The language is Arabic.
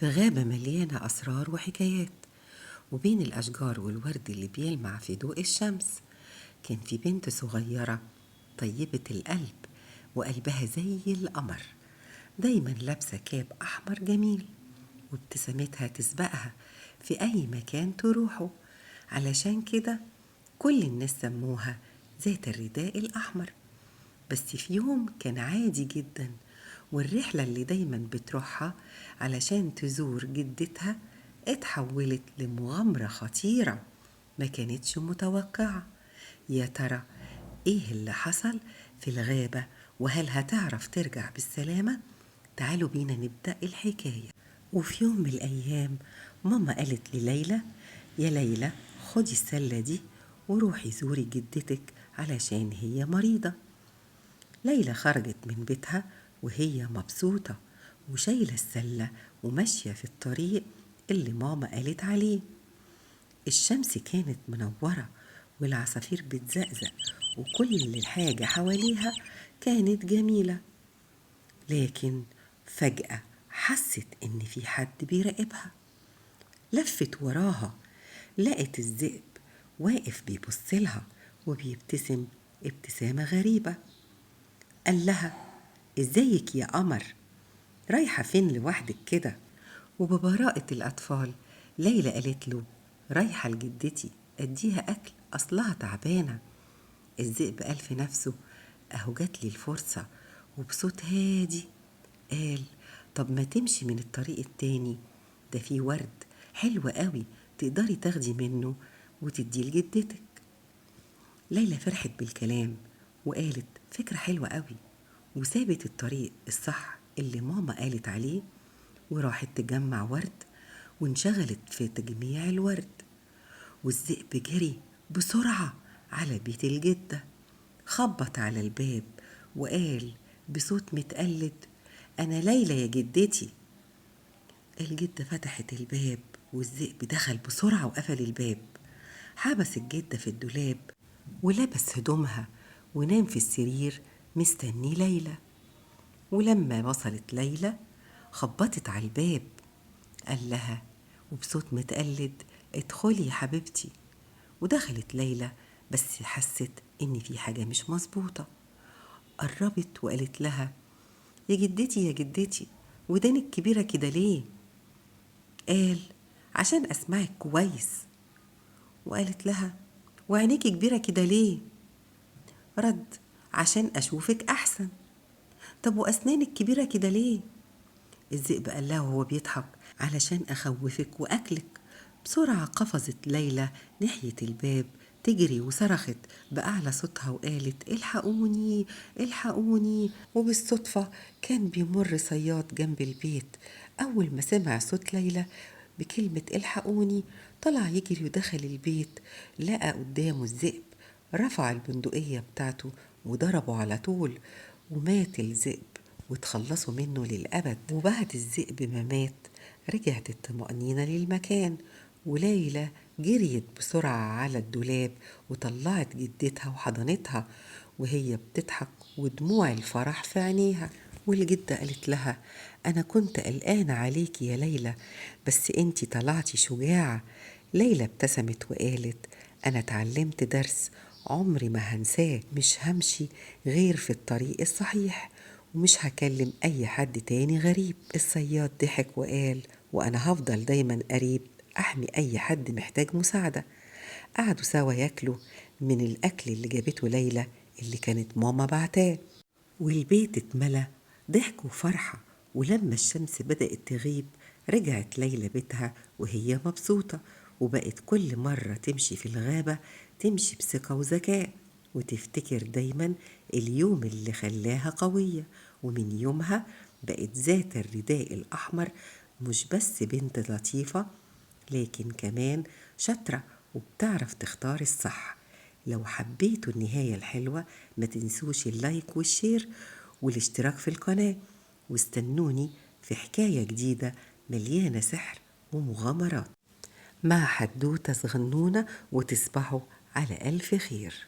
في غابة مليانة أسرار وحكايات، وبين الأشجار والورد اللي بيلمع في ضوء الشمس كان في بنت صغيرة طيبة القلب، وقلبها زي القمر، دايما لابسة كاب أحمر جميل، وابتسامتها تسبقها في أي مكان تروحه. علشان كده كل الناس سموها ذات الرداء الأحمر. بس في يوم كان عادي جدا، والرحلة اللي دايما بتروحها علشان تزور جدتها اتحولت لمغامرة خطيرة ما كانتش متوقعة. يا ترى ايه اللي حصل في الغابة؟ وهل هتعرف ترجع بالسلامة؟ تعالوا بينا نبدأ الحكاية. وفي يوم من الأيام ماما قالت لليلى: يا ليلى، خدي السلة دي وروحي زوري جدتك علشان هي مريضة. ليلى خرجت من بيتها وهي مبسوطة وشايلة السلة وماشية في الطريق اللي ماما قالت عليه. الشمس كانت منورة والعصافير بتزقزق وكل حاجة حواليها كانت جميلة. لكن فجأة حست إن في حد بيراقبها. لفت وراها، لقت الذئب واقف بيبصلها وبيبتسم ابتسامة غريبة. قال لها: ازيك يا قمر، رايحة فين لوحدك كده؟ وببراءة الأطفال ليلى قالت له: رايحة لجدتي أديها أكل، أصلها تعبانة. الذئب قال في نفسه: أهو جاتلي الفرصة. وبصوت هادي قال: طب ما تمشي من الطريق التاني، ده فيه ورد حلو قوي تقدري تاخدي منه وتديه لجدتك. ليلى فرحت بالكلام وقالت: فكرة حلوة قوي، وسابت الطريق الصح اللي ماما قالت عليه وراحت تجمع ورد، وانشغلت في تجميع الورد. والذئب جري بسرعة على بيت الجدة، خبط على الباب وقال بصوت متقلد: أنا ليلى يا جدتي. الجدة فتحت الباب والذئب دخل بسرعة وقفل الباب، حبس الجدة في الدولاب ولبس هدومها ونام في السرير مستني ليلى. ولما وصلت ليلى خبطت على الباب، قال لها وبصوت متقلد: ادخلي يا حبيبتي. ودخلت ليلى، بس حست ان في حاجة مش مظبوطة. قربت وقالت لها: يا جدتي يا جدتي، ودانك كبيرة كده ليه؟ قال: عشان اسمعك كويس. وقالت لها: وعينيكي كبيرة كده ليه؟ رد: عشان اشوفك احسن. طب واسنانك كبيرة كده ليه؟ الذئب قال لها وهو بيضحك: علشان أخوفك وأكلك. بسرعة قفزت ليلى ناحية الباب تجري وصرخت بأعلى صوتها وقالت: الحقوني الحقوني. وبالصدفة كان بيمر صياد جنب البيت. أول ما سمع صوت ليلى بكلمة الحقوني طلع يجري ودخل البيت، لقى قدامه الذئب، رفع البندقية بتاعته وضربه على طول، ومات الذئب وتخلصوا منه للأبد. وبعد الذئب ما مات رجعت الطمأنينة للمكان، وليلى جريت بسرعة على الدولاب وطلعت جدتها وحضنتها وهي بتضحك ودموع الفرح في عينيها. والجدة قالت لها: أنا كنت قلقانة عليكي يا ليلى، بس انتي طلعتي شجاعة. ليلى ابتسمت وقالت: أنا اتعلمت درس عمري ما هنساه، مش همشي غير في الطريق الصحيح، ومش هكلم أي حد تاني غريب. الصياد ضحك وقال: وأنا هفضل دايما قريب أحمي أي حد محتاج مساعدة. قعدوا سوا ياكلوا من الأكل اللي جابته ليلى اللي كانت ماما بعتاه، والبيت اتملى ضحك وفرحة. ولما الشمس بدأت تغيب رجعت ليلى بيتها وهي مبسوطة، وبقت كل مرة تمشي في الغابة تمشي بثقة وذكاء، وتفتكر دايما اليوم اللي خلاها قوية. ومن يومها بقت ذات الرداء الأحمر، مش بس بنت لطيفة لكن كمان شاطرة وبتعرف تختار الصح. لو حبيتوا النهاية الحلوة ما تنسوش اللايك والشير والاشتراك في القناة، واستنوني في حكاية جديدة مليانة سحر ومغامرات مع حدوتة صغنونة، وتصبحوا على ألف خير.